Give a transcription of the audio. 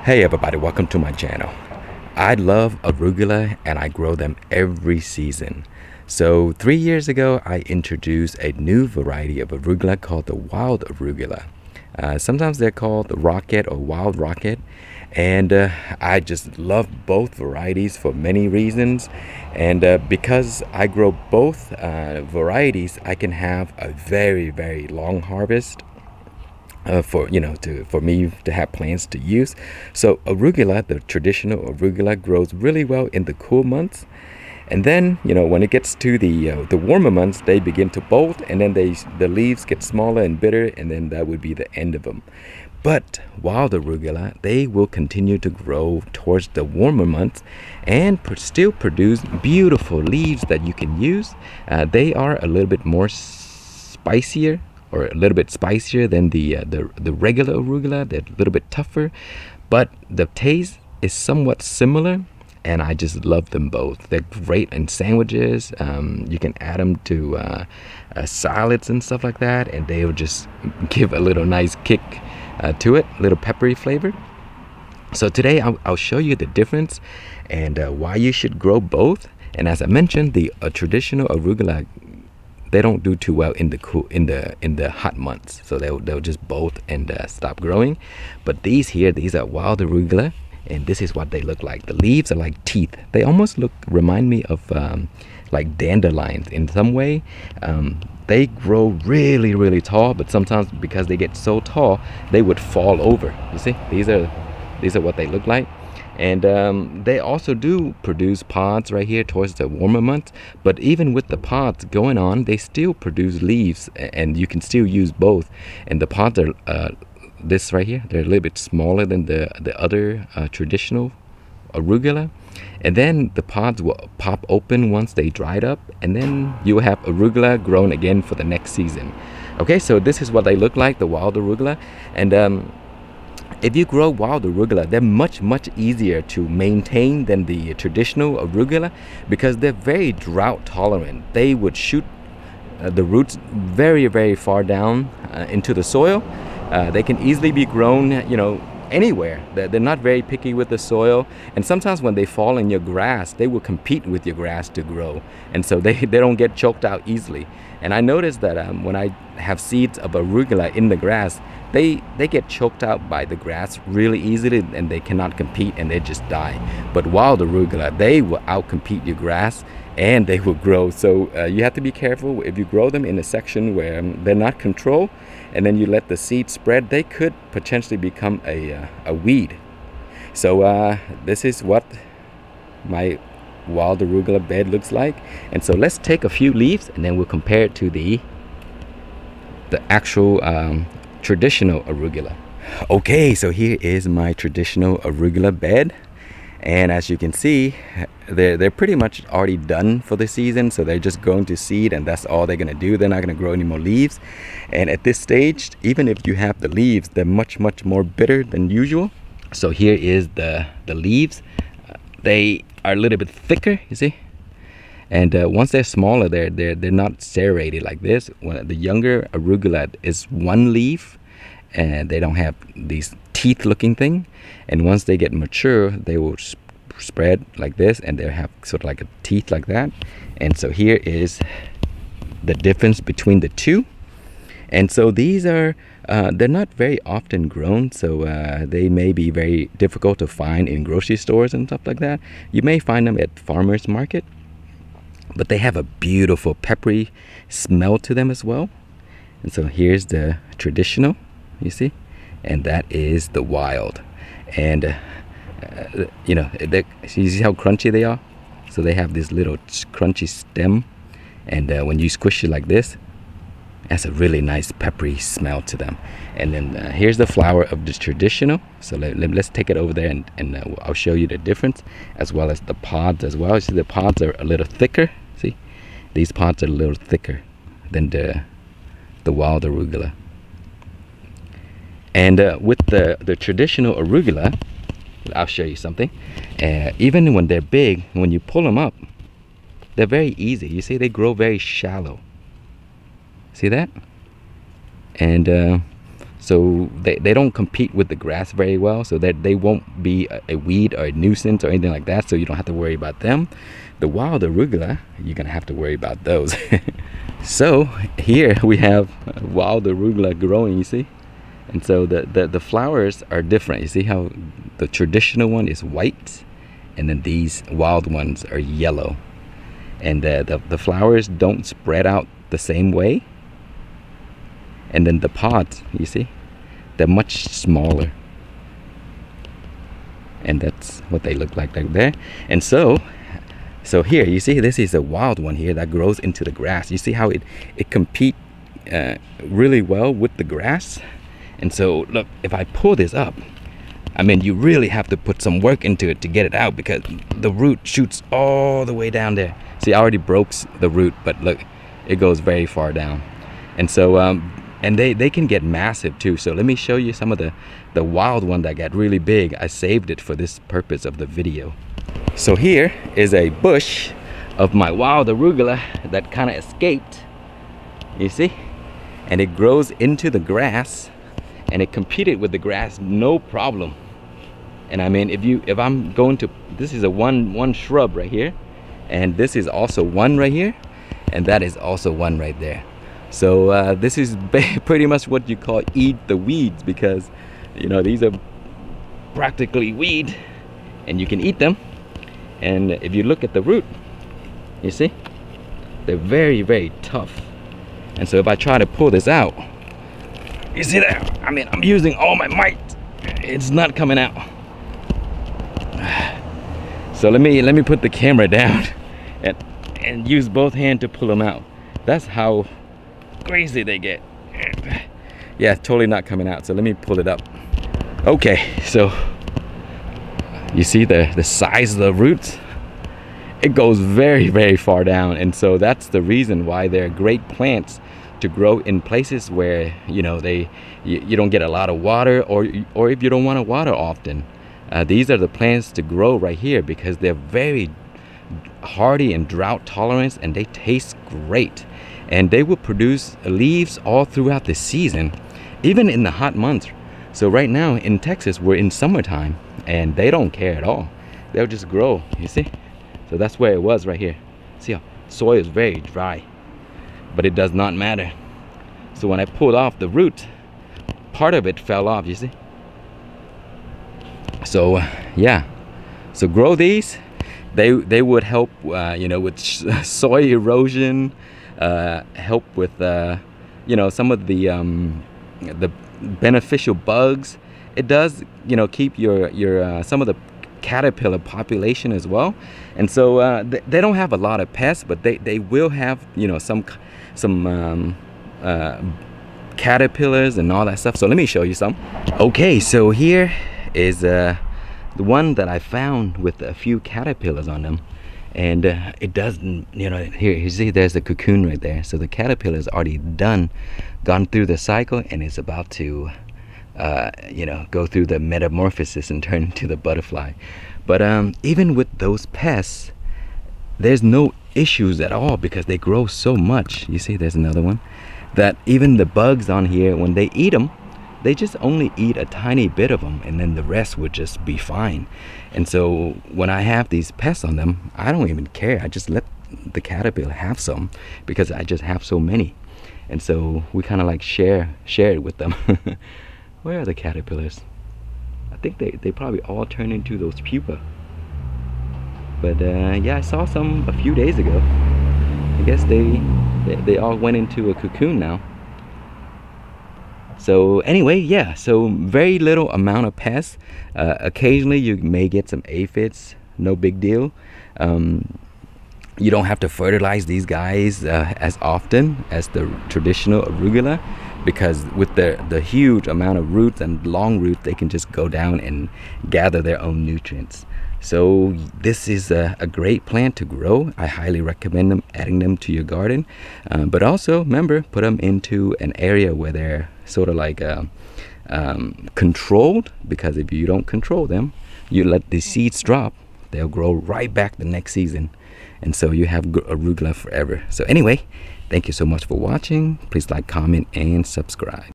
Hey everybody, welcome to my channel. I love arugula and I grow them every season. So 3 years ago, I introduced a new variety of arugula called the wild arugula. Sometimes they're called the rocket or wild rocket. And I just love both varieties for many reasons. And because I grow both varieties, I can have a very long harvest. For me to have plants to use. So arugula, the traditional arugula, grows really well in the cool months, and then when it gets to the warmer months, they begin to bolt, and then the leaves get smaller and bitter, and then that would be the end of them. But wild arugula, they will continue to grow towards the warmer months and still produce beautiful leaves that you can use. They are a little bit more spicier, or a little bit spicier than the regular arugula. They're a little bit tougher, but the taste is somewhat similar, and I just love them both. They're great in sandwiches. You can add them to salads and stuff like that, and they will just give a little nice kick to it, a little peppery flavor. So today I'll show you the difference and why you should grow both. And as I mentioned, the traditional arugula, they don't do too well in the hot months, so they'll just bolt and stop growing. But these are wild arugula, and this is what they look like. The leaves are like teeth. They almost remind me of like dandelions in some way. They grow really tall, but sometimes because they get so tall, they would fall over. You see, these are what they look like. And they also do produce pods right here towards the warmer months, but even with the pods going on, they still produce leaves, and you can still use both. And the pods are this right here, they're a little bit smaller than the other traditional arugula, and then the pods will pop open once they dried up, and then you will have arugula grown again for the next season. Okay, so this is what they look like, the wild arugula. And if you grow wild arugula, they're much easier to maintain than the traditional arugula, because they're very drought tolerant. They would shoot the roots very far down into the soil. They can easily be grown, anywhere. They're not very picky with the soil, and sometimes when they fall in your grass, they will compete with your grass to grow, and so they don't get choked out easily. And I noticed that when I have seeds of arugula in the grass, they get choked out by the grass really easily, and they cannot compete, and they just die. But wild arugula, they will outcompete your grass, and they will grow. So you have to be careful. If you grow them in a section where they're not controlled, and then you let the seed spread, they could potentially become a weed. So this is what my wild arugula bed looks like. And so let's take a few leaves, and then we'll compare it to the actual traditional arugula. Okay, so here is my traditional arugula bed, and as you can see, they're pretty much already done for the season. So they're just going to seed, and that's all they're gonna do. They're not gonna grow any more leaves. And at this stage, even if you have the leaves, they're much more bitter than usual. So here is the leaves. They are a little bit thicker, you see. And once they're smaller, they're not serrated like this. When the younger arugula is one leaf, and they don't have these teeth looking thing. And once they get mature, they will spread like this, and they'll have sort of like a teeth like that. And so here is the difference between the two. And so these are they're not very often grown, so they may be very difficult to find in grocery stores and stuff like that. You may find them at farmers market, but they have a beautiful peppery smell to them as well. And so here's the traditional, you see, and that is the wild. And you see how crunchy they are? So they have this little crunchy stem, and when you squish it like this, that's a really nice peppery smell to them. And then here's the flower of the traditional. So let's take it over there, and I'll show you the difference, as well as the pods as well. You see the pods are a little thicker. See, these pods are a little thicker than the wild arugula. And with the traditional arugula, I'll show you something. Even when they're big, when you pull them up, they're very easy. You see, they grow very shallow. See that? And so they don't compete with the grass very well, so that they won't be a weed or a nuisance or anything like that, so you don't have to worry about them. The wild arugula, you're gonna have to worry about those. So here we have wild arugula growing, you see, and so the flowers are different. You see how the traditional one is white, and then these wild ones are yellow, and the flowers don't spread out the same way. And then the pods, you see, they're much smaller, and that's what they look like there. And so here you see, this is a wild one here that grows into the grass. You see how it competes really well with the grass. And so look, if I pull this up, I mean, you really have to put some work into it to get it out, because the root shoots all the way down there. See, I already broke the root, but look, it goes very far down. And so and they can get massive too. So let me show you some of the wild one that got really big. I saved it for this purpose of the video. So here is a bush of my wild arugula that kind of escaped, you see, and it grows into the grass, and it competed with the grass no problem. And I mean, if I'm going to, this is a one shrub right here, and this is also one right here, and that is also one right there. So this is pretty much what you call eat the weeds, because you know, these are practically weed and you can eat them. And if you look at the root, you see, they're very, very tough. And so if I try to pull this out, you see that? I mean, I'm using all my might. It's not coming out. So let me put the camera down and use both hands to pull them out. That's how crazy they get. Yeah, totally not coming out. So let me pull it up. Okay, so you see the size of the roots? It goes very, very far down, and so that's the reason why they're great plants to grow in places where, you know, you don't get a lot of water, or if you don't want to water often. These are the plants to grow right here, because they're very hardy and drought tolerant, and they taste great. And they will produce leaves all throughout the season, even in the hot months. So right now in Texas, we're in summertime, and they don't care at all. They'll just grow, you see? So that's where it was right here. See how soil is very dry, but it does not matter. So when I pulled off the root, part of it fell off, you see? So yeah, so grow these. They would help, you know, with soil erosion, help with you know, some of the beneficial bugs. It does, you know, keep your some of the caterpillar population as well. And so they don't have a lot of pests, but they will have, you know, some caterpillars and all that stuff. So let me show you some. Okay, so here is the one that I found with a few caterpillars on them. And it doesn't, you know, here you see there's the cocoon right there. So the caterpillar is already gone through the cycle, and is about to you know, go through the metamorphosis and turn into the butterfly. But even with those pests, there's no issues at all, because they grow so much. You see there's another one, that even the bugs on here, when they eat them, they just only eat a tiny bit of them, and then the rest would just be fine. And so when I have these pests on them, I don't even care. I just let the caterpillar have some, because I just have so many. And so we kind of like share it with them. Where are the caterpillars? I think they probably all turn into those pupa. But yeah, I saw some a few days ago. I guess they all went into a cocoon now. So anyway, yeah, so very little amount of pests. Occasionally you may get some aphids, no big deal. You don't have to fertilize these guys as often as the traditional arugula, because with the huge amount of roots and long roots, they can just go down and gather their own nutrients. So this is a great plant to grow. I highly recommend adding them to your garden. But also remember, put them into an area where they're sort of like controlled, because if you don't control them, you let the seeds drop, they'll grow right back the next season. And so you have arugula forever. So anyway, thank you so much for watching. Please like, comment, and subscribe.